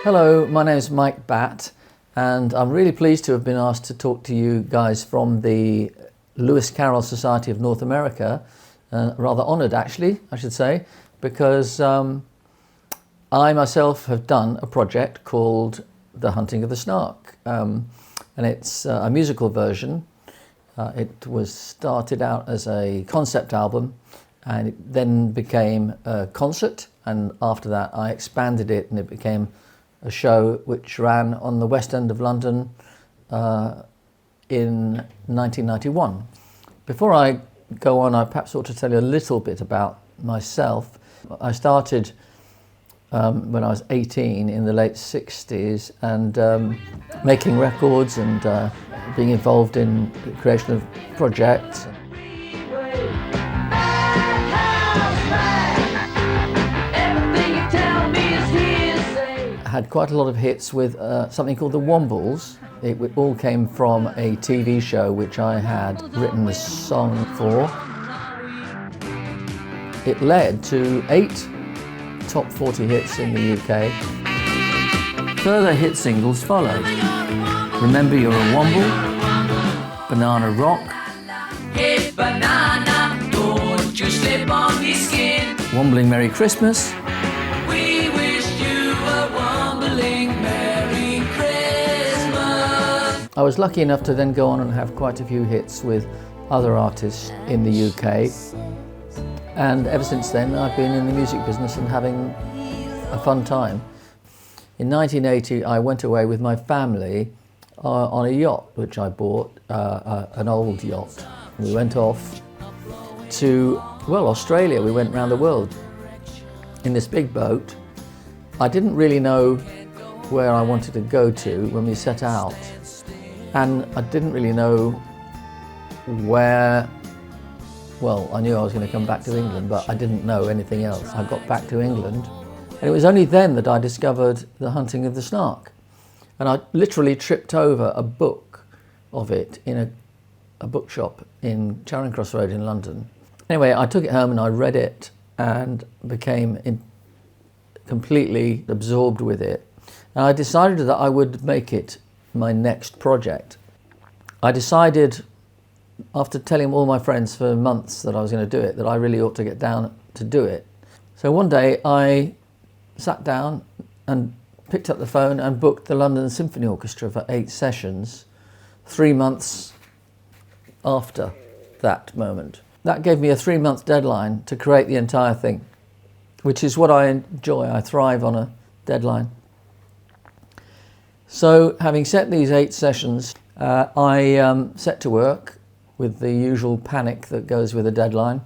Hello, my name is Mike Batt, and I'm really pleased to have been asked to talk to you guys from the Lewis Carroll Society of North America. Rather honoured, actually, I should say, because I myself have done a project called The Hunting of the Snark, and it's a musical version. It was started out as a concept album, and it then became a concert, and after that I expanded it and it became a show which ran on the West End of London in 1991. Before I go on, I perhaps ought to tell you a little bit about myself. I started when I was 18 in the late 60s, and making records and being involved in the creation of projects. Had quite a lot of hits with something called the Wombles. It all came from a TV show which I had written the song for. It led to 8 top 40 hits in the UK. Further hit singles followed. Remember You're a Womble, Banana Rock, Hey banana, don't you slip on me skin. Wombling Merry Christmas, We wish you a wombling Merry Christmas. I was lucky enough to then go on and have quite a few hits with other artists in the UK, and ever since then I've been in the music business and having a fun time. In 1980 I went away with my family on a yacht which I bought, an old yacht. We went off to, well, Australia. We went around the world in this big boat. I didn't really know where I wanted to go to when we set out, and I didn't really know where. Well, I knew I was going to come back to England, but I didn't know anything else. I got back to England, and it was only then that I discovered The Hunting of the Snark, and I literally tripped over a book of it in a bookshop in Charing Cross Road in London. Anyway, I took it home and I read it and became completely absorbed with it. And I decided that I would make it my next project. I decided, after telling all my friends for months that I was going to do it, that I really ought to get down to do it. So one day I sat down and picked up the phone and booked the London Symphony Orchestra for 8 sessions, 3 months after that moment. That gave me a 3-month deadline to create the entire thing, which is what I enjoy. I thrive on a deadline. So having set these 8 sessions, I set to work with the usual panic that goes with a deadline.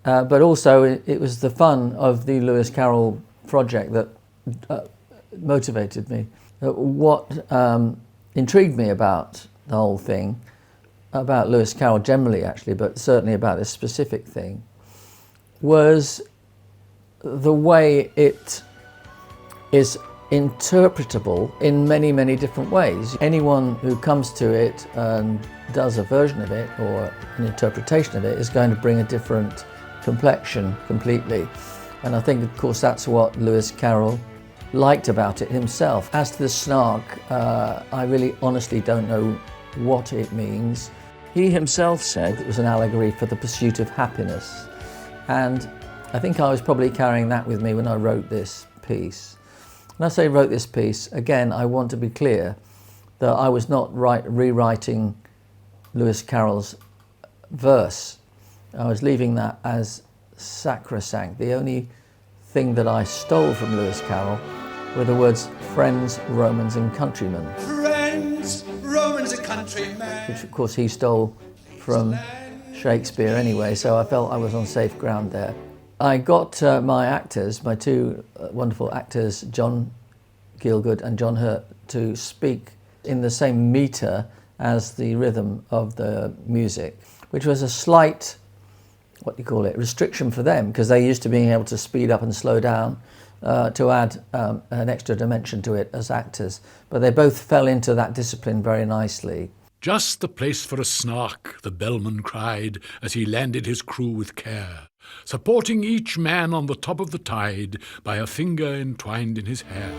But also it was the fun of the Lewis Carroll project that motivated me. What intrigued me about the whole thing, about Lewis Carroll generally actually, but certainly about this specific thing, was the way it is interpretable in many, many different ways. Anyone who comes to it and does a version of it or an interpretation of it is going to bring a different complexion completely. And I think, of course, that's what Lewis Carroll liked about it himself. As to the Snark, I really honestly don't know what it means. He himself said it was an allegory for the pursuit of happiness. And I think I was probably carrying that with me when I wrote this piece. When I say wrote this piece, again, I want to be clear that I was not rewriting Lewis Carroll's verse. I was leaving that as sacrosanct. The only thing that I stole from Lewis Carroll were the words friends, Romans and countrymen. Friends, Romans and countrymen. Which of course he stole from Shakespeare anyway, so I felt I was on safe ground there. I got my actors, my 2 wonderful actors, John Gielgud and John Hurt, to speak in the same meter as the rhythm of the music, which was a slight, restriction for them, because they're used to being able to speed up and slow down to add an extra dimension to it as actors. But they both fell into that discipline very nicely. Just the place for a snark, the bellman cried, as he landed his crew with care. supporting each man on the top of the tide by a finger entwined in his hair.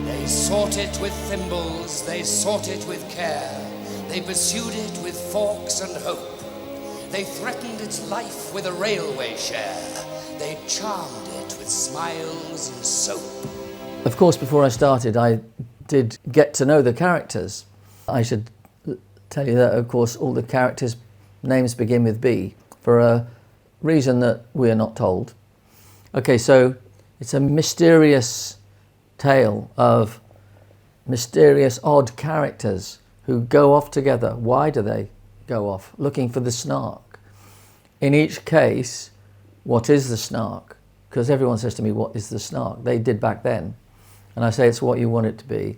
They sought it with thimbles, they sought it with care. They pursued it with forks and hope. They threatened its life with a railway share. They charmed it with smiles and soap. Of course, before I started, I did get to know the characters. I should tell you that, of course, all the characters' names begin with B for a reason that we are not told. Okay, so it's a mysterious tale of mysterious, odd characters who go off together. Why do they go off? Looking for the Snark. In each case, what is the Snark? Because everyone says to me, what is the Snark? They did back then. And I say, it's what you want it to be.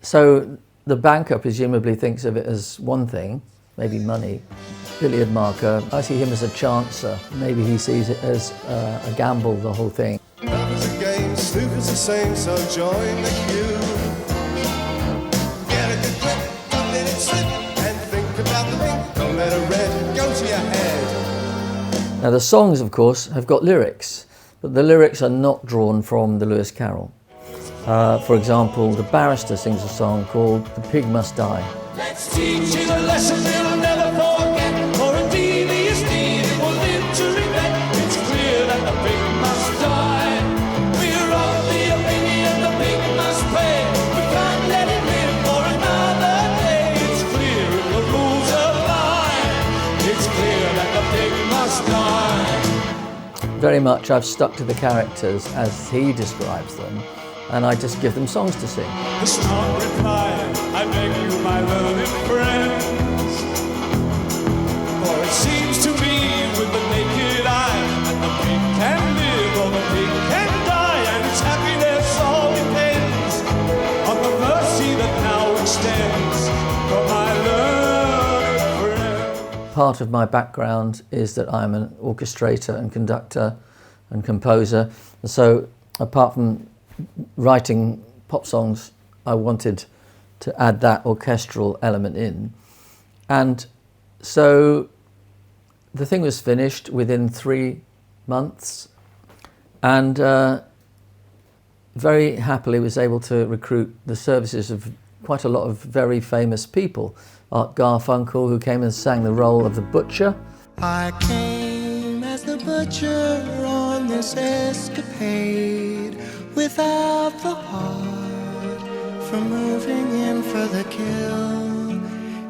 So the banker presumably thinks of it as one thing, maybe money. Billiard marker, I see him as a chancer. Maybe he sees it as a gamble, the whole thing. That was a game, snooker's the same, so join the queue. Get a good grip, don't let it slip, and think about the pink, don't let a red go to your head. Now the songs, of course, have got lyrics, but the lyrics are not drawn from the Lewis Carroll. For example, the barrister sings a song called The Pig Must Die. Let's teach it a lesson it'll never forget, for a devious deed it will live to regret. It's clear that the pig must die. We're of the opinion the pig must pay. We can't let it live for another day. It's clear in the rules of life. It's clear that the pig must die. Very much I've stuck to the characters as he describes them, and I just give them songs to sing. The Snark replied, I beg you, my learned friends, for it seems to me with the naked eye that the pig can live or the pig can die, and its happiness all depends on the mercy that now extends from my learned friend. Part of my background is that I'm an orchestrator and conductor and composer, and so apart from writing pop songs, I wanted to add that orchestral element in. And so the thing was finished within 3 months, and very happily was able to recruit the services of quite a lot of very famous people. Art Garfunkel, who came and sang the role of the butcher. I came as the butcher on this escapade, without the heart for moving in for the kill.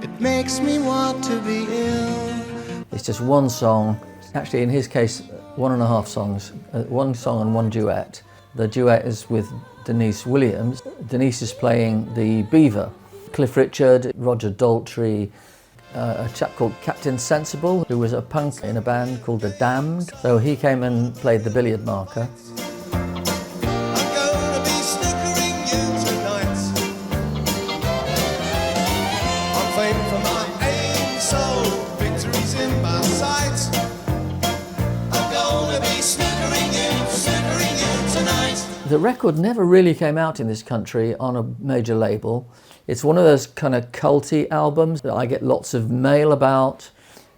It makes me want to be ill. It's just one song, actually in his case 1.5 songs, one song and one duet. The duet is with Denise Williams. Denise is playing the Beaver. Cliff Richard, Roger Daltrey, a chap called Captain Sensible, who was a punk in a band called The Damned. So he came and played the billiard marker. For my aim, so victory's in my sights. I'm gonna be snookering you tonight. The record never really came out in this country on a major label. It's one of those kind of culty albums that I get lots of mail about.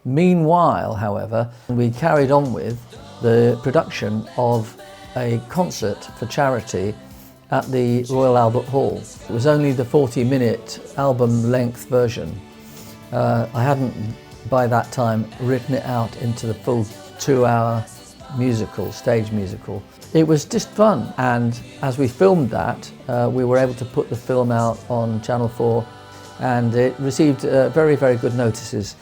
Meanwhile, however, we carried on with the production of a concert for charity at the Royal Albert Hall. It was only the 40-minute album-length version. I hadn't, by that time, written it out into the full 2-hour musical, stage musical. It was just fun, and as we filmed that, we were able to put the film out on Channel 4, and it received very, very good notices.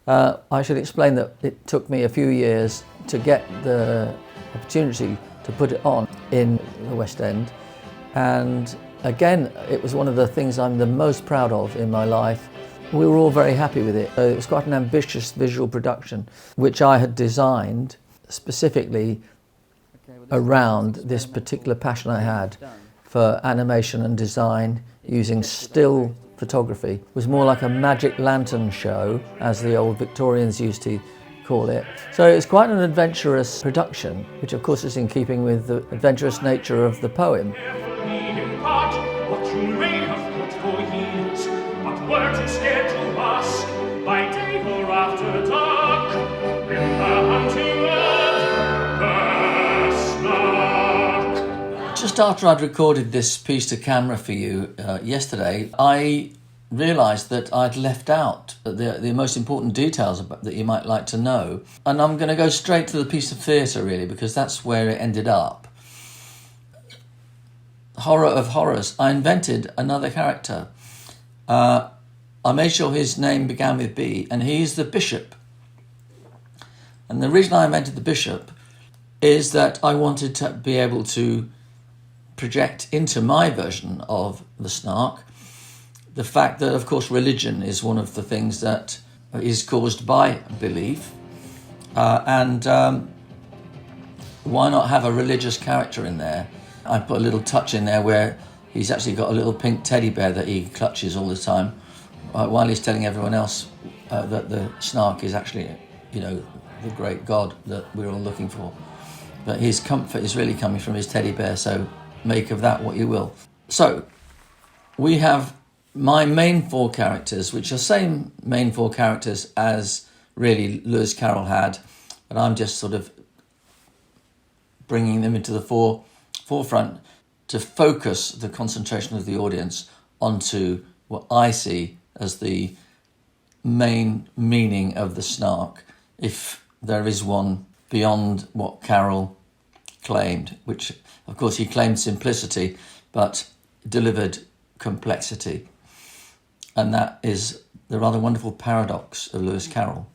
I should explain that it took me a few years to get the opportunity to put it on in the West End. And again, it was one of the things I'm the most proud of in my life. We were all very happy with it. It was quite an ambitious visual production, which I had designed specifically around this particular passion I had for animation and design using still photography. It was more like a magic lantern show, as the old Victorians used to call it. So it's quite an adventurous production, which of course is in keeping with the adventurous nature of the poem. What you may have put for years, but were instead to us by day or after dark. In the hunting world, Just after I'd recorded this piece to camera for you yesterday, I realised that I'd left out the most important details that you might like to know. And I'm going to go straight to the piece of theatre, really, because that's where it ended up. Horror of horrors. I invented another character. I made sure his name began with B, and he's the bishop. And the reason I invented the bishop is that I wanted to be able to project into my version of the Snark the fact that, of course, religion is one of the things that is caused by belief. And why not have a religious character in there? I put a little touch in there where he's actually got a little pink teddy bear that he clutches all the time, while he's telling everyone else that the Snark is actually, the great god that we're all looking for. But his comfort is really coming from his teddy bear, so make of that what you will. So, we have my main four characters, which are same main four characters as really Lewis Carroll had, but I'm just sort of bringing them into the forefront to focus the concentration of the audience onto what I see as the main meaning of the Snark, if there is one beyond what Carroll claimed, which of course he claimed simplicity but delivered complexity. And that is the rather wonderful paradox of Lewis Carroll.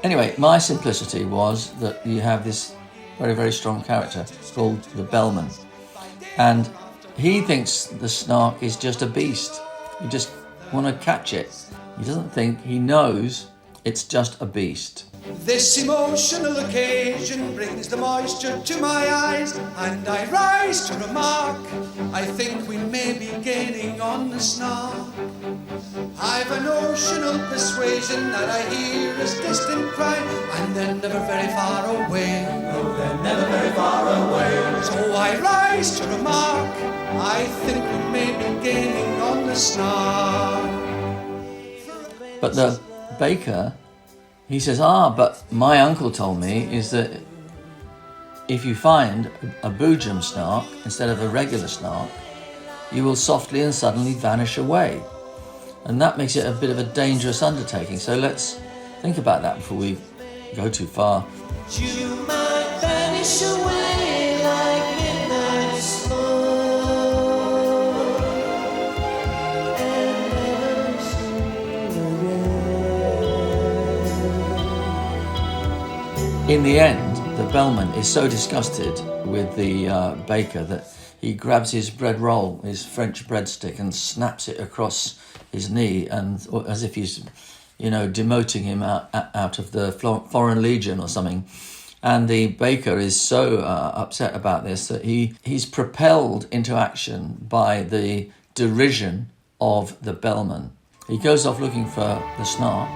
Anyway, my simplicity was that you have this very, very strong character called the Bellman. And he thinks the Snark is just a beast. You just want to catch it. He doesn't think, he knows it's just a beast. This emotional occasion brings the moisture to my eyes, and I rise to remark, I think we may be gaining on the Snark. I've a notional persuasion that I hear his distant cry, and they're never very far away. No, they're never very far away. So I rise to remark, I think we may be gaining on the Snark. But the baker, he says, but my uncle told me is that if you find a boojum Snark instead of a regular Snark, you will softly and suddenly vanish away. And that makes it a bit of a dangerous undertaking. So let's think about that before we go too far. You might vanish away like midnight smoke and never seen again. In the end, the bellman is so disgusted with the baker that he grabs his bread roll, his French breadstick, and snaps it across his knee, and as if he's, demoting him out of the Foreign Legion or something. And the baker is so upset about this that he's propelled into action by the derision of the bellman. He goes off looking for the Snark,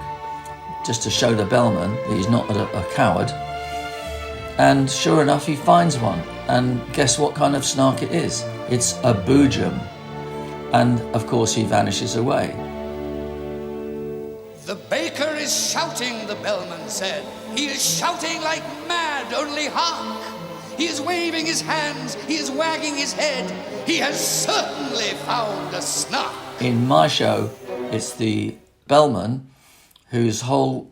just to show the bellman that he's not a coward. And sure enough, he finds one. And guess what kind of Snark it is? It's a boojum. And of course he vanishes away. The baker is shouting, the bellman said. He is shouting like mad, only hark. He is waving his hands, he is wagging his head. He has certainly found a Snark. In my show, it's the bellman whose whole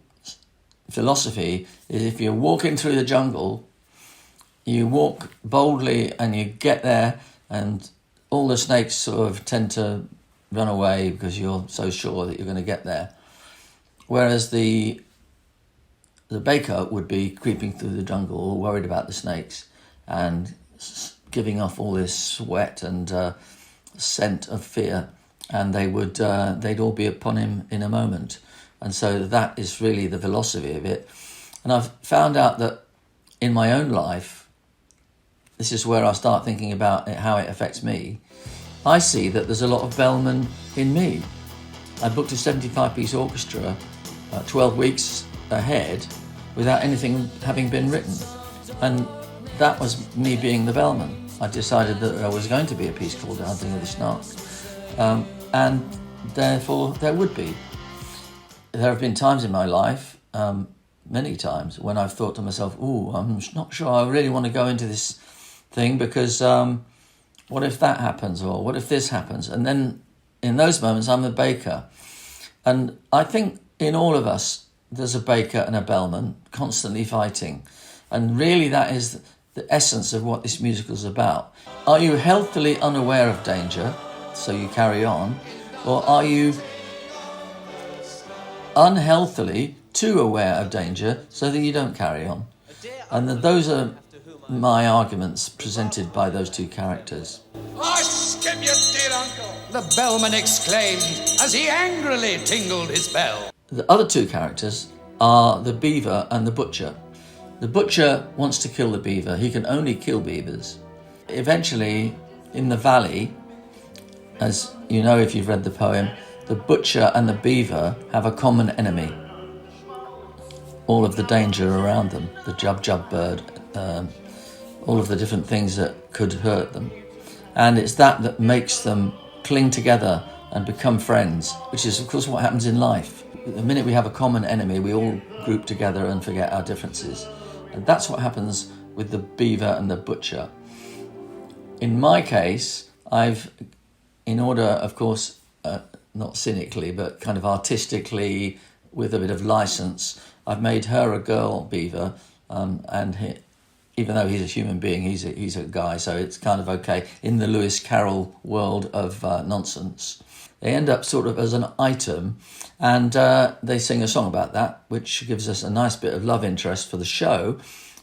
philosophy is if you're walking through the jungle, you walk boldly and you get there, and all the snakes sort of tend to run away because you're so sure that you're going to get there. Whereas the baker would be creeping through the jungle, all worried about the snakes and giving off all this sweat and scent of fear, and they'd all be upon him in a moment. And so that is really the philosophy of it. And I've found out that in my own life, this is where I start thinking about how it affects me. I see that there's a lot of bellman in me. I booked a 75-piece orchestra 12 weeks ahead without anything having been written. And that was me being the bellman. I decided that there was going to be a piece called The Hunting of the Snark. And therefore there would be. There have been times in my life, many times, when I've thought to myself, I'm not sure I really want to go into this thing because what if that happens, or what if this happens? And then in those moments, I'm the baker. And I think in all of us, there's a baker and a bellman constantly fighting. And really that is the essence of what this musical is about. Are you healthily unaware of danger, so you carry on, or are you unhealthily too aware of danger so that you don't carry on? And those are my arguments presented by those two characters. Oh, skip your dear uncle! The bellman exclaimed as he angrily tingled his bell. The other two characters are the beaver and the butcher. The butcher wants to kill the beaver. He can only kill beavers. Eventually, in the valley, as you know if you've read the poem, the butcher and the beaver have a common enemy. All of the danger around them, the jub-jub bird, all of the different things that could hurt them. And it's that makes them cling together and become friends, which is, of course, what happens in life. The minute we have a common enemy, we all group together and forget our differences. And that's what happens with the beaver and the butcher. In my case, I've, in order, of course, not cynically, but kind of artistically, with a bit of license, I've made her a girl beaver, and even though he's a human being, he's a guy, so it's kind of okay. In the Lewis Carroll world of nonsense, they end up sort of as an item, and they sing a song about that, which gives us a nice bit of love interest for the show,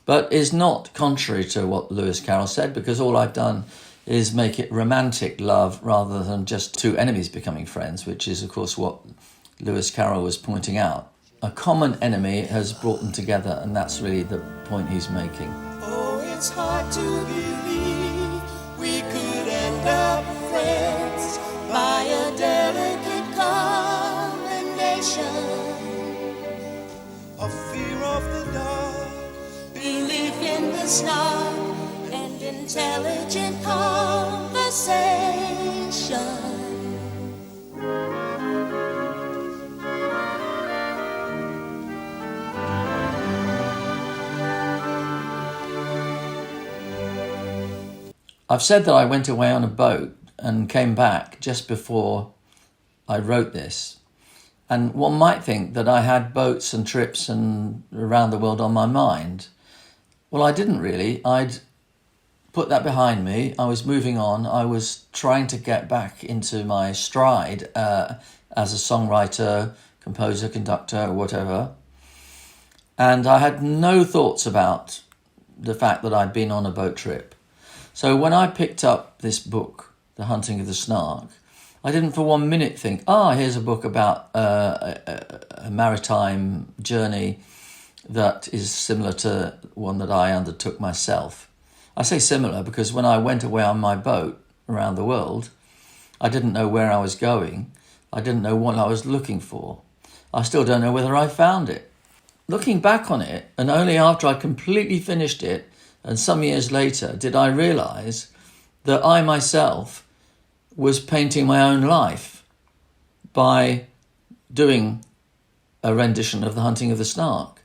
but is not contrary to what Lewis Carroll said, because all I've done is make it romantic love rather than just two enemies becoming friends, which is, of course, what Lewis Carroll was pointing out. A common enemy has brought them together, and that's really the point he's making. Oh, it's hard to believe we could end up friends by a delicate combination of fear of the dark, belief in the snark, and intelligent conversation. I've said that I went away on a boat and came back just before I wrote this. And one might think that I had boats and trips and around the world on my mind. Well, I didn't really. I'd put that behind me. I was moving on. I was trying to get back into my stride as a songwriter, composer, conductor, whatever. And I had no thoughts about the fact that I'd been on a boat trip. So when I picked up this book, The Hunting of the Snark, I didn't for 1 minute think, here's a book about a maritime journey that is similar to one that I undertook myself. I say similar because when I went away on my boat around the world, I didn't know where I was going. I didn't know what I was looking for. I still don't know whether I found it. Looking back on it, and only after I completely finished it, and some years later, did I realise that I myself was painting my own life by doing a rendition of The Hunting of the Snark.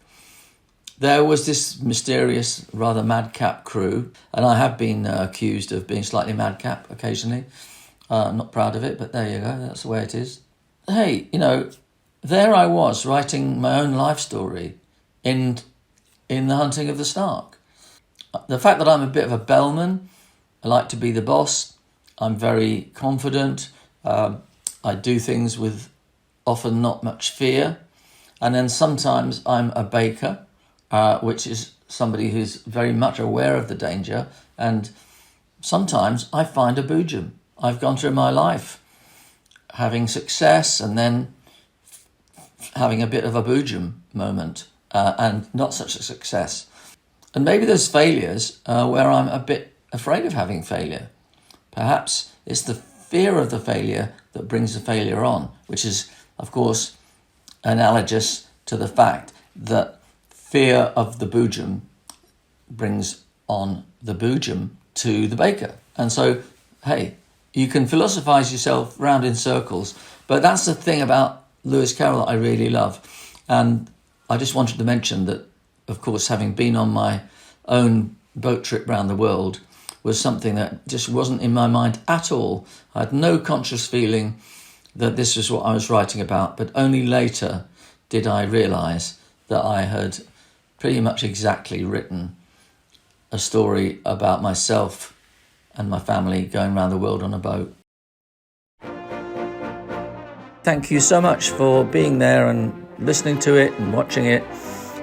There was this mysterious, rather madcap crew, and I have been accused of being slightly madcap occasionally. I'm not proud of it, but there you go, that's the way it is. Hey, there I was writing my own life story in The Hunting of the Snark. The fact that I'm a bit of a bellman, I like to be the boss, I'm very confident, I do things with often not much fear, and then sometimes I'm a baker, which is somebody who's very much aware of the danger, and sometimes I find a boojum. I've gone through my life having success and then having a bit of a boojum moment, and not such a success. And maybe there's failures where I'm a bit afraid of having failure. Perhaps it's the fear of the failure that brings the failure on, which is, of course, analogous to the fact that fear of the boojum brings on the boojum to the baker. And so, hey, you can philosophise yourself round in circles, but that's the thing about Lewis Carroll that I really love. And I just wanted to mention that, of course, having been on my own boat trip around the world, was something that just wasn't in my mind at all. I had no conscious feeling that this was what I was writing about, but only later did I realise that I had pretty much exactly written a story about myself and my family going around the world on a boat. Thank you so much for being there and listening to it and watching it.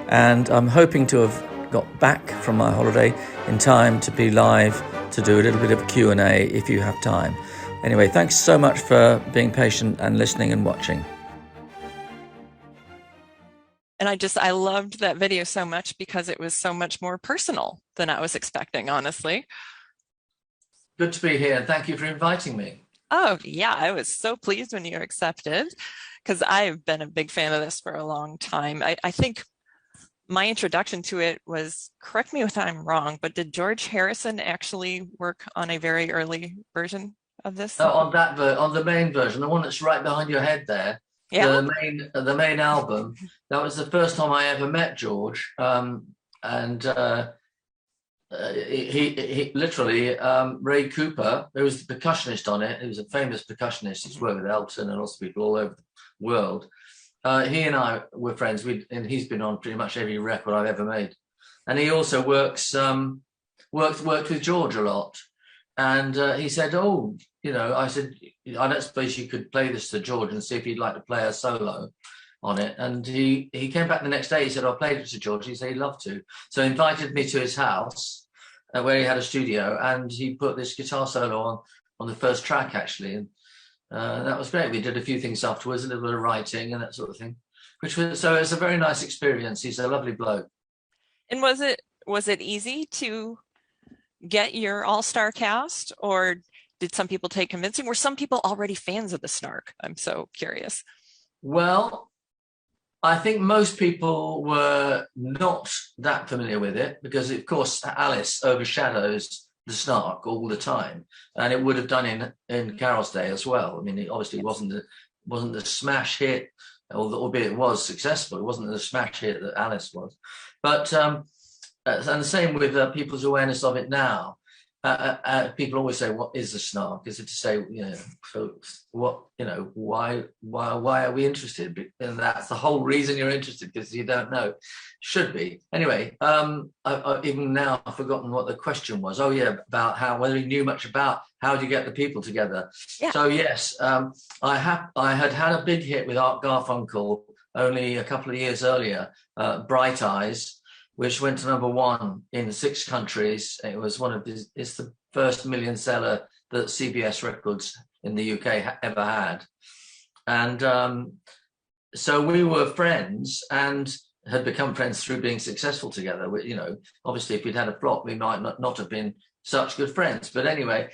And I'm hoping to have got back from my holiday in time to be live to do a little bit of Q&A if you have time. Anyway, thanks so much for being patient and listening and watching. And I loved that video so much because it was so much more personal than I was expecting, honestly. Good to be here. Thank you for inviting me. Oh, yeah, I was so pleased when you accepted, because I've been a big fan of this for a long time. I think my introduction to it was, correct me if I'm wrong, but did George Harrison actually work on a very early version of this? On the main version, the one that's right behind your head there, yeah. the main album. That was the first time I ever met George, he literally, Ray Cooper, who was the percussionist on it, he was a famous percussionist, he's worked with Elton and also people all over the world. He and I were friends, and he's been on pretty much every record I've ever made. And he also worked with George a lot. And he said, I said, I don't suppose you could play this to George and see if he'd like to play a solo on it. And he came back the next day. He said, I played it to George. He said he'd love to. So he invited me to his house where he had a studio, and he put this guitar solo on the first track, actually. And that was great. We did a few things afterwards, a little bit of writing and that sort of thing, so it's a very nice experience. He's a lovely bloke. And was it easy to get your all-star cast, or did some people take convincing? Were some people already fans of the Snark? I'm so curious. Well, I think most people were not that familiar with it because, of course, Alice overshadows the Snark all the time, and it would have done in Carol's day as well. I mean, it obviously wasn't the smash hit, albeit it was successful. It wasn't the smash hit that Alice was, but and the same with people's awareness of it now. People always say, "What is the Snark?" Is it to say, so what? Why are we interested? And that's the whole reason you're interested, because you don't know. Should be anyway. I even now I've forgotten what the question was. Oh yeah, about whether he knew much about how do you get the people together. Yeah. So yes, I had a big hit with Art Garfunkel only a couple of years earlier, Bright Eyes, which went to #1 in 6 countries. It was it's the first million seller that CBS Records in the UK ever had. And so we were friends and had become friends through being successful together. Obviously if we'd had a flop, we might not have been such good friends. But anyway,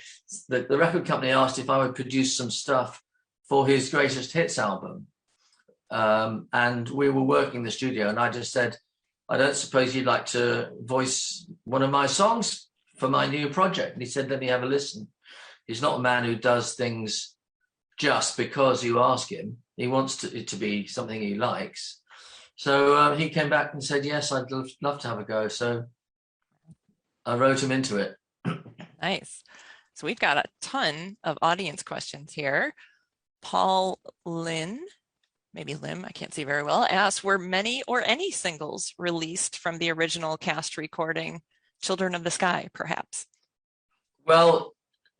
the record company asked if I would produce some stuff for his greatest hits album. And we were working in the studio, and I just said, I don't suppose you'd like to voice one of my songs for my new project? And he said, let me have a listen. He's not a man who does things just because you ask him. He wants it to be something he likes. So he came back and said, yes, I'd love to have a go. So I wrote him into it. Nice. So we've got a ton of audience questions here. Paul Lynn, maybe Lim, I can't see very well, asks, were many or any singles released from the original cast recording, Children of the Sky, perhaps? Well,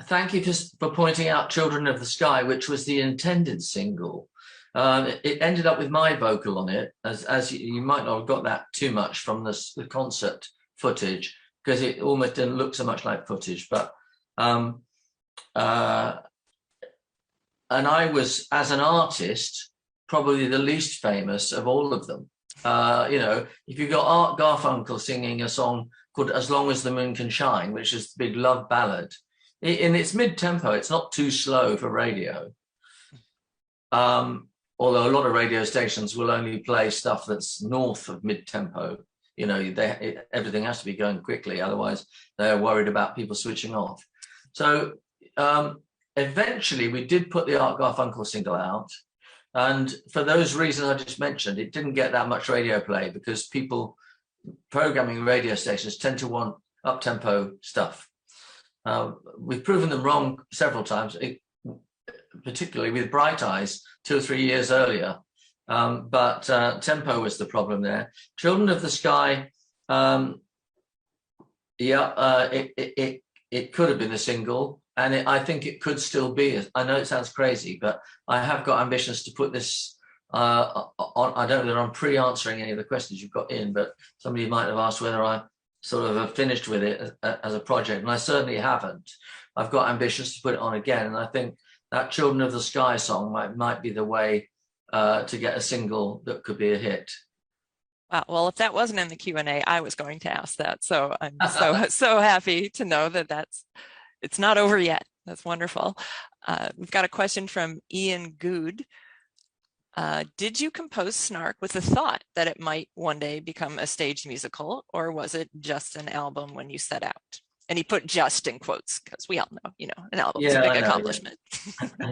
thank you for pointing out Children of the Sky, which was the intended single. It ended up with my vocal on it, as you might not have got that too much from the concert footage, because it almost didn't look so much like footage. But and I was, as an artist, probably the least famous of all of them. If you've got Art Garfunkel singing a song called As Long as the Moon Can Shine, which is the big love ballad, in its mid-tempo, it's not too slow for radio. Although a lot of radio stations will only play stuff that's north of mid-tempo. Everything has to be going quickly, otherwise they're worried about people switching off. So eventually we did put the Art Garfunkel single out. And for those reasons I just mentioned, it didn't get that much radio play because people programming radio stations tend to want up-tempo stuff. we've proven them wrong several times, particularly with Bright Eyes 2 or 3 years earlier. But tempo was the problem there. Children of the Sky, it could have been a single, and I think it could still be. I know it sounds crazy, but I have got ambitions to put this on. I don't know that I'm pre-answering any of the questions you've got in, but somebody might have asked whether I sort of have finished with it as a project, and I certainly haven't. I've got ambitions to put it on again, and I think that Children of the Sky song might be the way to get a single that could be a hit. Wow. Well, if that wasn't in the Q&A, I was going to ask that. So I'm so happy to know that it's not over yet. That's wonderful. We've got a question from Ian Good. Did you compose Snark with the thought that it might one day become a stage musical, or was it just an album when you set out? And he put "just" in quotes because we all know, an album is a big accomplishment.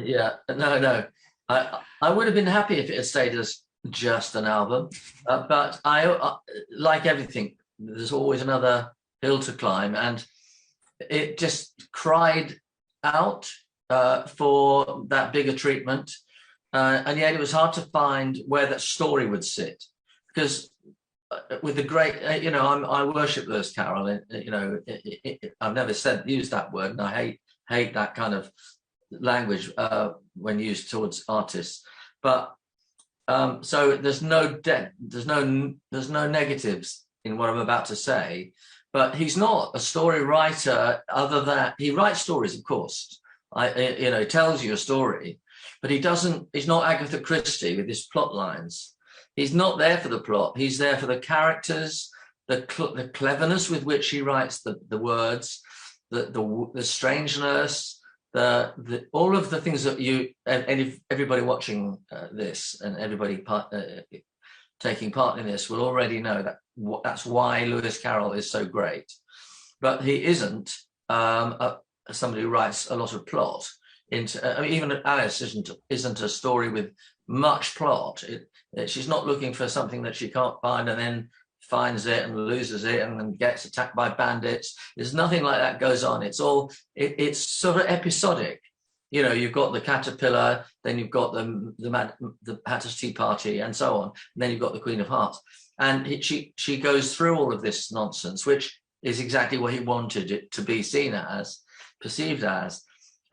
Yeah, no. I would have been happy if it had stayed as just an album, but I like everything, there's always another hill to climb, and it just cried out for that bigger treatment, and yet it was hard to find where that story would sit, because with the great, I worship Lewis Carroll, I've never used that word, and I hate that kind of language when used towards artists, but so there's no negatives in what I'm about to say, but he's not a story writer. Other than he writes stories, of course, tells you a story, but he's not Agatha Christie with his plot lines. He's not there for the plot. He's there for the characters, the cleverness with which he writes the words, the strangeness. All of the things that everybody watching this and everybody taking part in this will already know that's why Lewis Carroll is so great. But he isn't somebody who writes a lot of plot into. Even Alice isn't a story with much plot. She's not looking for something that she can't find and then finds it and loses it and then gets attacked by bandits. There's nothing like that goes on. It's sort of episodic. You've got the caterpillar, then you've got the Hatter's Tea Party and so on, and then you've got the Queen of Hearts. And she goes through all of this nonsense, which is exactly what he wanted it to be seen as, perceived as.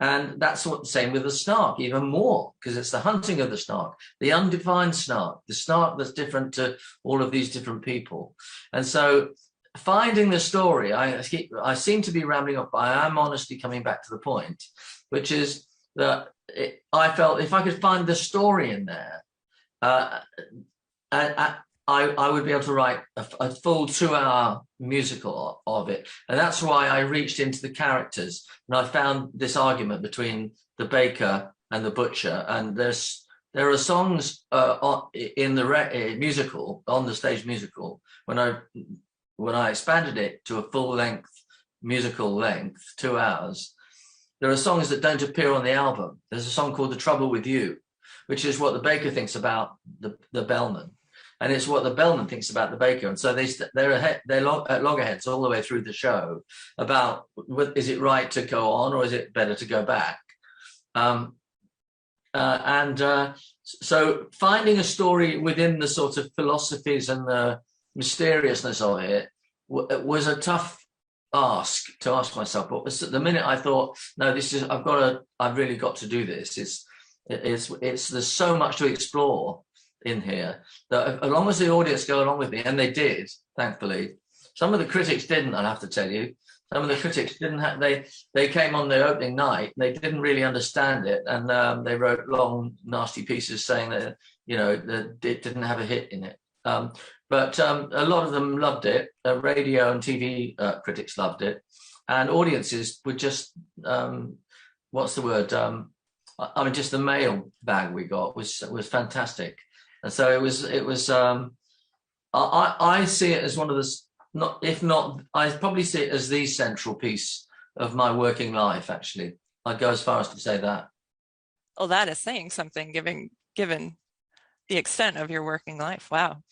And that's what the same with the Snark, even more, because it's the hunting of the Snark, the undefined Snark, the Snark that's different to all of these different people. And so finding the story, I seem to be rambling up, but I am honestly coming back to the point, which is that I felt if I could find the story in there, I would be able to write a full 2-hour musical of it. And that's why I reached into the characters, and I found this argument between the baker and the butcher. And there are songs in the musical, on the stage musical, when I expanded it to a full length, musical length, 2 hours, there are songs that don't appear on the album. There's a song called The Trouble With You, which is what the baker thinks about the bellman. And it's what the bellman thinks about the baker. And so they're at loggerheads all the way through the show about, is it right to go on or is it better to go back? So finding a story within the sort of philosophies and the mysteriousness of it was a tough ask to ask myself. But the minute I thought, no, I've really got to do this. There's so much to explore in here that as long as the audience go along with me, and they did, thankfully. Some of the critics didn't, I'll have to tell you. Some of the critics didn't they came on the opening night, they didn't really understand it, and they wrote long, nasty pieces saying that, that it didn't have a hit in it. But a lot of them loved it. Radio and TV critics loved it, and audiences were just, what's the word? Just the mail bag we got was fantastic. And so it was. I see it as one of the, I probably see it as the central piece of my working life. Actually, I'd go as far as to say that. Well, that is saying something, given the extent of your working life. Wow.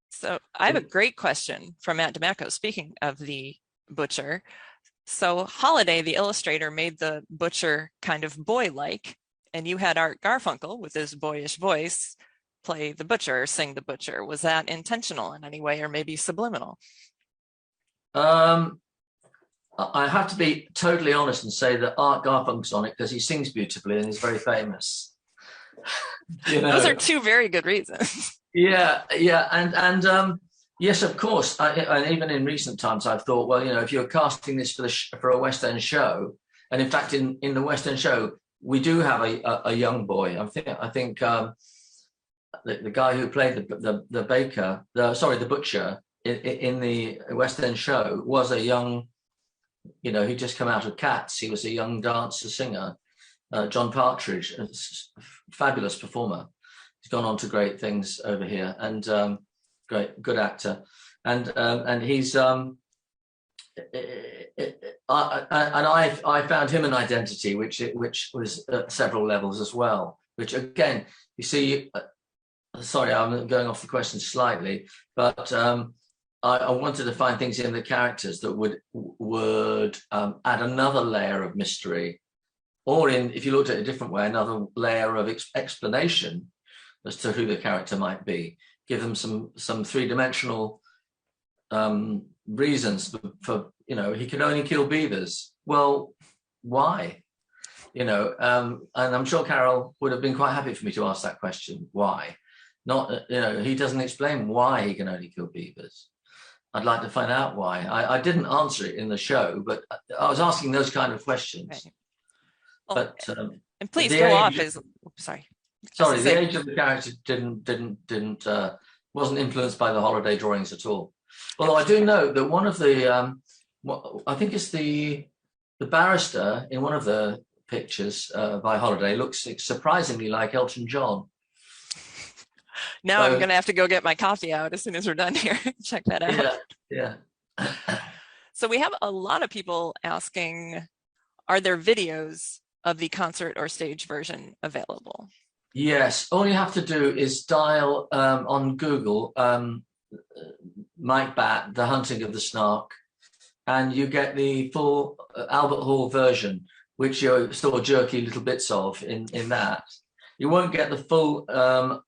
So I have a great question from Matt DeMacco. Speaking of the butcher, So Holiday, the illustrator, made the butcher kind of boy-like, and you had Art Garfunkel with his boyish voice play the butcher, sing the butcher. Was that intentional in any way, or maybe subliminal? I have to be totally honest and say that Art Garfunkel's on it because he sings beautifully and is very famous. You know? Those are two very good reasons. Yeah, and yes, of course. And even in recent times, I've thought, well, you know, if you're casting this for a West End show, and in fact, in the West End show, we do have a young boy. I think the guy who played the baker, the butcher in the West End show was a young, you know, he'd just come out of Cats. He was a young dancer singer, John Partridge, a fabulous performer. He's gone on to great things over here, and good actor, and he's I found him an identity which was at several levels as well. Which again, you see, sorry, I'm going off the question slightly, but I wanted to find things in the characters that would add another layer of mystery, or if you looked at it a different way, another layer of explanation as to who the character might be. Give them some three-dimensional reasons for, you know, he can only kill beavers. Well, why? You know, and I'm sure Carol would have been quite happy for me to ask that question. Why? Not, you know, he doesn't explain why he can only kill beavers. I'd like to find out why. I didn't answer it in the show, but I was asking those kind of questions. Right. Well, but and please go off. Sorry. Sorry, the age of the character wasn't influenced by the Holiday drawings at all. Although I do know that one of the, I think it's the barrister in one of the pictures by Holiday looks surprisingly like Elton John. Now I'm going to have to go get my coffee out as soon as we're done here. Check that out. Yeah. So we have a lot of people asking, are there videos of the concert or stage version available? Yes, all you have to do is dial on Google Mike Batt, The Hunting of the Snark, and you get the full Albert Hall version, which you saw jerky little bits of in that. You won't get the full. One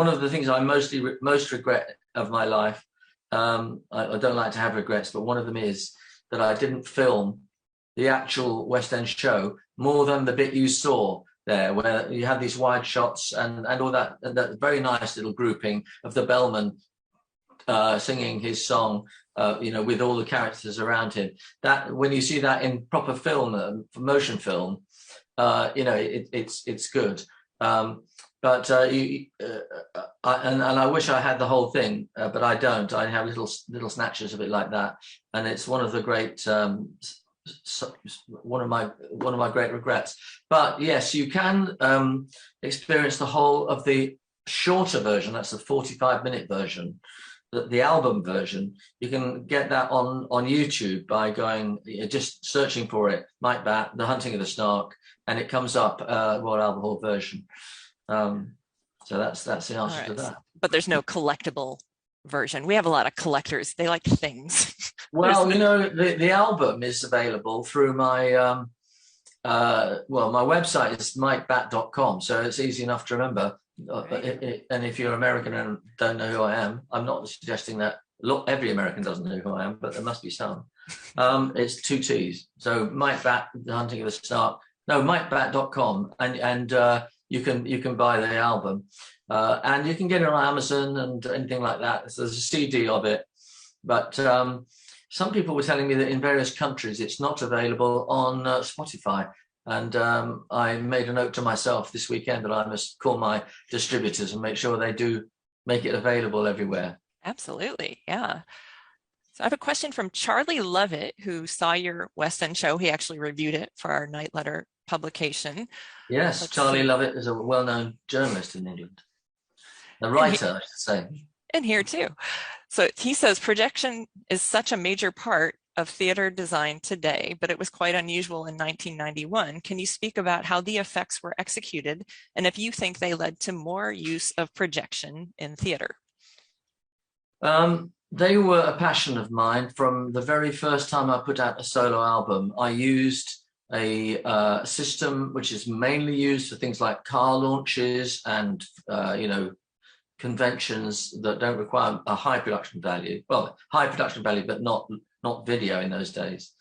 of the things I most regret of my life, I don't like to have regrets, but one of them is that I didn't film the actual West End show more than the bit you saw there, where you have these wide shots and all that very nice little grouping of the bellman singing his song, you know, with all the characters around him. That when you see that in proper film, motion film, you know, it's good. But I wish I had the whole thing, but I don't. I have little snatches of it like that, and it's one of the great. One of my great regrets. But yes, you can experience the whole of the shorter version. That's the 45-minute version, the album version. You can get that on YouTube by just searching for it, Mike Batt, The Hunting of the Snark, and it comes up, Royal Albert Hall version. So that's the answer to that. But there's no collectible version. We have a lot of collectors. They like things. Well, you know, the album is available through my my website is mikebatt.com, so it's easy enough to remember. And if you're American and don't know who I am, I'm not suggesting that every American doesn't know who I am, but there must be some. It's 2 T's. So Mike Batt, The Hunting of the Snark. No, mikebatt.com, and you can buy the album, and you can get it on Amazon and anything like that. So there's a CD of it, but some people were telling me that in various countries it's not available on Spotify. And I made a note to myself this weekend that I must call my distributors and make sure they do make it available everywhere. Absolutely, yeah. So I have a question from Charlie Lovett, who saw your West End show. He actually reviewed it for our Night Letter publication. Yes, Charlie Lovett is a well-known journalist in England. A writer, I should say. And here too. So he says projection is such a major part of theater design today, but it was quite unusual in 1991. Can you speak about how the effects were executed and if you think they led to more use of projection in theater? They were a passion of mine from the very first time I put out a solo album. I used a system which is mainly used for things like car launches and conventions that don't require a high production value. Well, high production value, but not video in those days.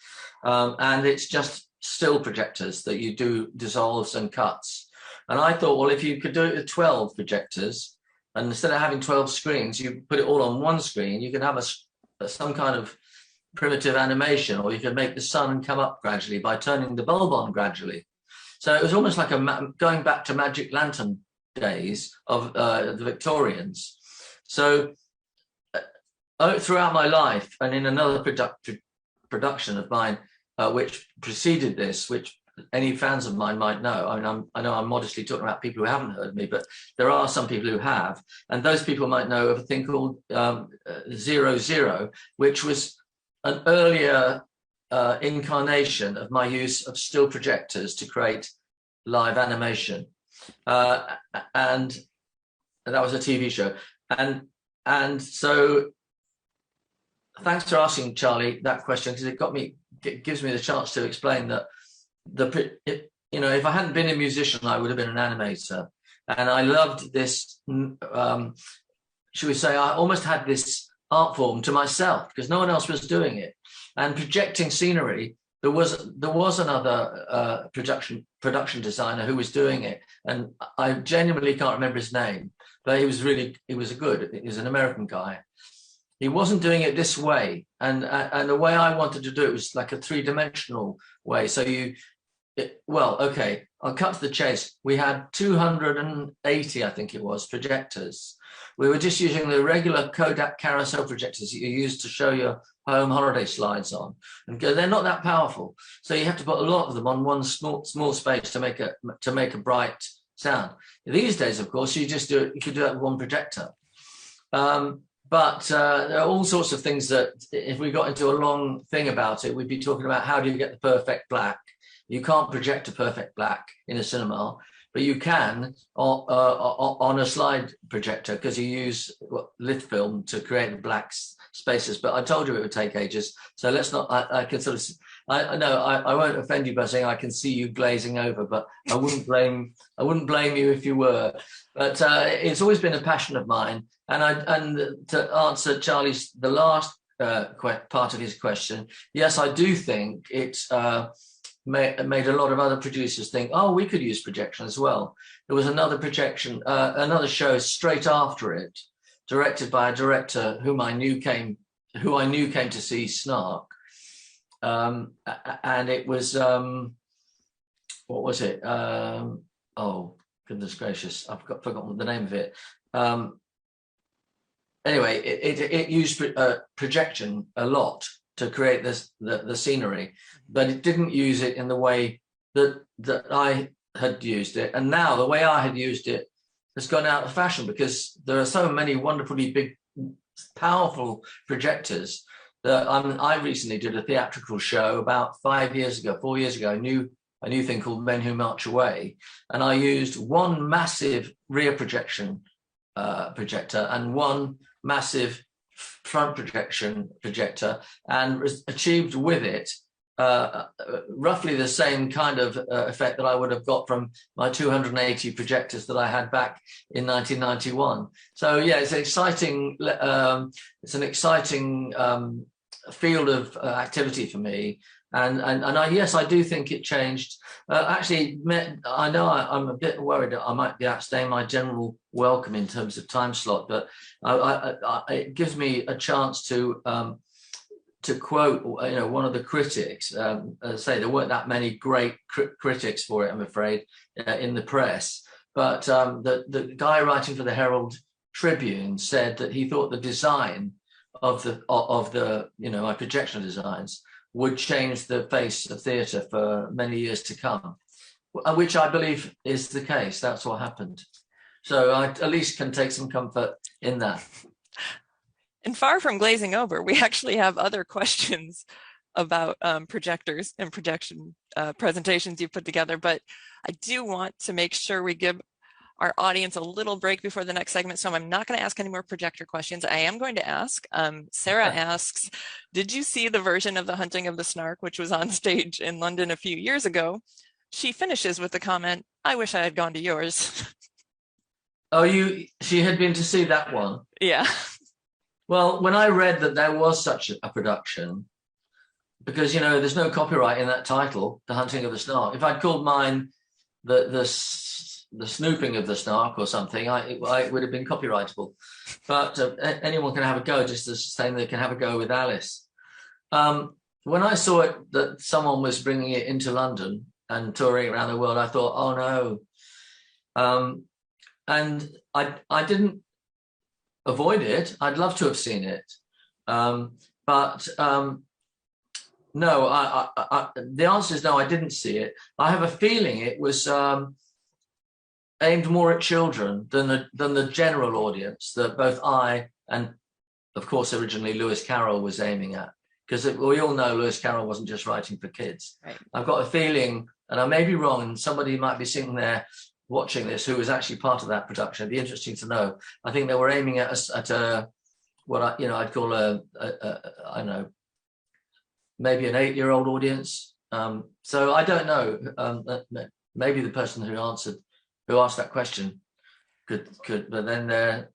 And it's just still projectors that you do dissolves and cuts. And I thought, well, if you could do it with 12 projectors, and instead of having 12 screens, you put it all on one screen, you can have some kind of primitive animation, or you can make the sun come up gradually by turning the bulb on gradually. So it was almost like going back to magic lantern days of the Victorians. So throughout my life, and in another production of mine, which preceded this, which any fans of mine might know. I mean, I know I'm modestly talking about people who haven't heard me, but there are some people who have, and those people might know of a thing called 00, which was an earlier incarnation of my use of still projectors to create live animation, and that was a TV show, and so thanks for asking, Charlie, that question, because it gives me the chance to explain that if I hadn't been a musician, I would have been an animator, and I loved this. Should we say, I almost had this art form to myself because no one else was doing it. And projecting scenery, there was another production designer who was doing it, and I genuinely can't remember his name, but he was an American guy. He wasn't doing it this way, and the way I wanted to do it was like a three-dimensional way. So I'll cut to the chase. We had 280, I think it was, projectors. We were just using the regular Kodak carousel projectors that you use to show your home holiday slides on, and they're not that powerful. So you have to put a lot of them on one small space to make a bright sound. These days, of course, you could do that with one projector. But there are all sorts of things that, if we got into a long thing about it, we'd be talking about how do you get the perfect black. You can't project a perfect black in a cinema, but you can on a slide projector, because you use lith film to create the black spaces. But I told you it would take ages, so let's not. I can sort of. I won't offend you by saying I can see you glazing over, but I wouldn't blame you if you were. But it's always been a passion of mine. And to answer the last part of his question, yes, I do think it's made a lot of other producers think, oh, we could use projection as well. There was another show straight after it, directed by a director who I knew came to see Snark, and it was what was it? Oh goodness gracious, I've forgotten the name of it. Anyway, it used projection a lot to create the scenery, but it didn't use it in the way that I had used it. And now the way I had used it has gone out of fashion, because there are so many wonderfully big, powerful projectors that I recently did a theatrical show about 4 years ago, a new thing called Men Who March Away, and I used one massive rear projection projector and one massive front projector, and achieved with it roughly the same kind of effect that I would have got from my 280 projectors that I had back in 1991. So yeah, it's an exciting field of activity for me. And yes, I do think it changed. Actually, I know I'm a bit worried that I might be outstaying my general welcome in terms of time slot, but it gives me a chance to quote, one of the critics. Say there weren't that many great critics for it, I'm afraid, in the press. But the guy writing for the Herald Tribune said that he thought the design of my projection designs would change the face of theatre for many years to come, which I believe is the case. That's what happened. So I at least can take some comfort in that. And far from glazing over, we actually have other questions about projectors and projection presentations you put together, but I do want to make sure we give our audience a little break before the next segment, so I'm not going to ask any more projector questions. I am going to ask, Sarah asks, did you see the version of The Hunting of the Snark, which was on stage in London a few years ago? She finishes with the comment, I wish I had gone to yours. Oh, she had been to see that one? Yeah. Well, when I read that there was such a production, because, there's no copyright in that title, The Hunting of the Snark. If I'd called mine the Snooping of the Snark or something, it would have been copyrightable. But anyone can have a go, just the same they can have a go with Alice. When I saw it, that someone was bringing it into London and touring around the world, I thought, oh no. And I didn't avoid it. I'd love to have seen it. But no, the answer is no, I didn't see it. I have a feeling it was aimed more at children than the general audience that both I and, of course, originally Lewis Carroll was aiming at. Because we all know Lewis Carroll wasn't just writing for kids. Right. I've got a feeling, and I may be wrong, and somebody might be sitting there watching this who was actually part of that production. It'd be interesting to know. I think they were aiming at what I'd call I don't know, maybe an 8-year-old audience. So I don't know. Maybe the person who asked that question could, but then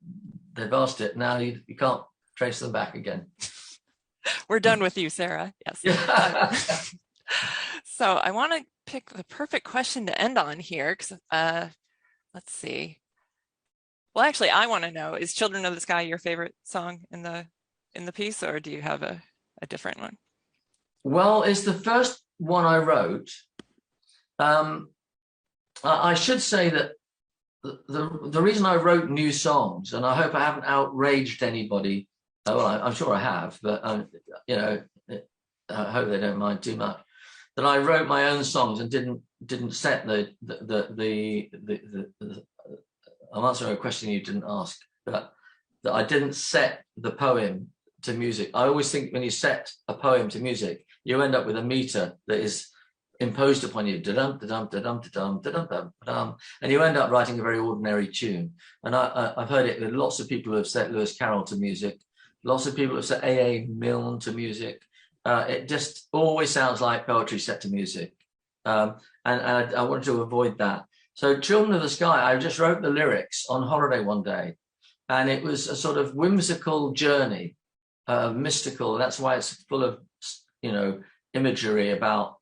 they've asked it. Now you can't trace them back again. We're done with you, Sarah. Yes. So I want to pick the perfect question to end on here, because let's see. Well, actually, I want to know, is Children of the Sky your favorite song in the piece, or do you have a different one? Well, it's the first one I wrote. I should say that the reason I wrote new songs, and I hope I haven't outraged anybody. Well, I'm sure I have, but I hope they don't mind too much. That I wrote my own songs and didn't set the I'm answering a question you didn't ask, but that I didn't set the poem to music. I always think when you set a poem to music, you end up with a meter that is imposed upon you, da-dum, da-dum, da-dum, da-dum, da-dum, da-dum, and you end up writing a very ordinary tune. And I've heard it with lots of people who have set Lewis Carroll to music, lots of people have set A.A. Milne to music. It just always sounds like poetry set to music. And I wanted to avoid that. So Children of the Sky, I just wrote the lyrics on holiday one day, and it was a sort of whimsical journey, mystical. That's why it's full of, imagery about,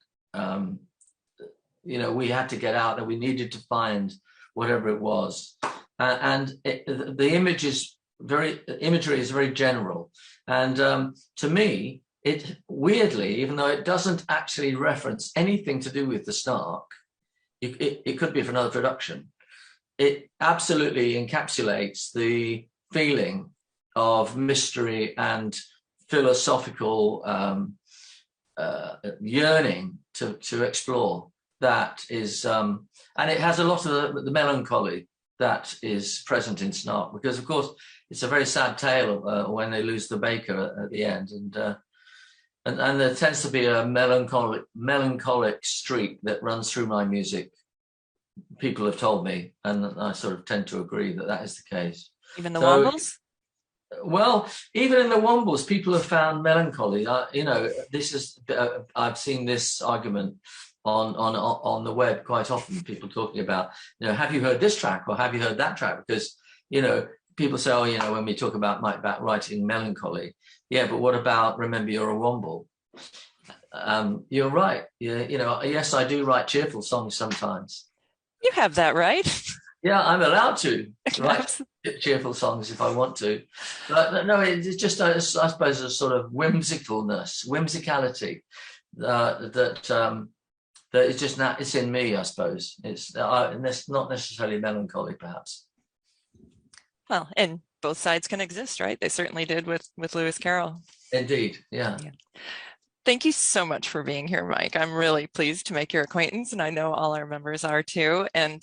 we had to get out, that we needed to find whatever it was. The imagery is very general. And to me, it weirdly, even though it doesn't actually reference anything to do with the Snark, it could be for another production, it absolutely encapsulates the feeling of mystery and philosophical yearning to explore. That is, and it has a lot of the melancholy that is present in Snark, because of course it's a very sad tale when they lose the baker at the end, and there tends to be a melancholic streak that runs through my music. People have told me, and I sort of tend to agree that is the case. Even the Wombles? Well, even in the Wombles, people have found melancholy. I've seen this argument on the web quite often. People talking about, have you heard this track or have you heard that track? Because people say, when we talk about Mike Batt writing melancholy, yeah, but what about Remember You're a Womble? You're right. Yes, I do write cheerful songs sometimes. You have that right. Yeah, I'm allowed to write cheerful songs if I want to. But no, it's just, I suppose, a sort of whimsicality that it's just it's in me, I suppose. It's not necessarily melancholy, perhaps. Well, and both sides can exist, right? They certainly did with Lewis Carroll. Indeed, yeah. Thank you so much for being here, Mike. I'm really pleased to make your acquaintance, and I know all our members are too. And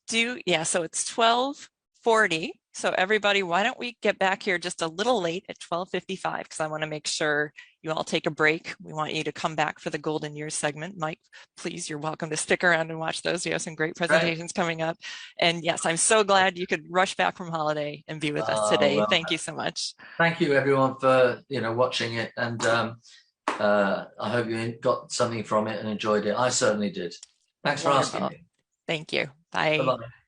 so it's 12:40. So everybody, why don't we get back here just a little late at 12:55, because I want to make sure you all take a break. We want you to come back for the Golden Years segment. Mike, please, you're welcome to stick around and watch those. We have some great presentations coming up. And yes, I'm so glad you could rush back from holiday and be with us today. Well, thank you so much. Thank you everyone for watching it, and I hope you got something from it and enjoyed it. I certainly did. Thanks for asking me. Thank you. Bye. Bye-bye.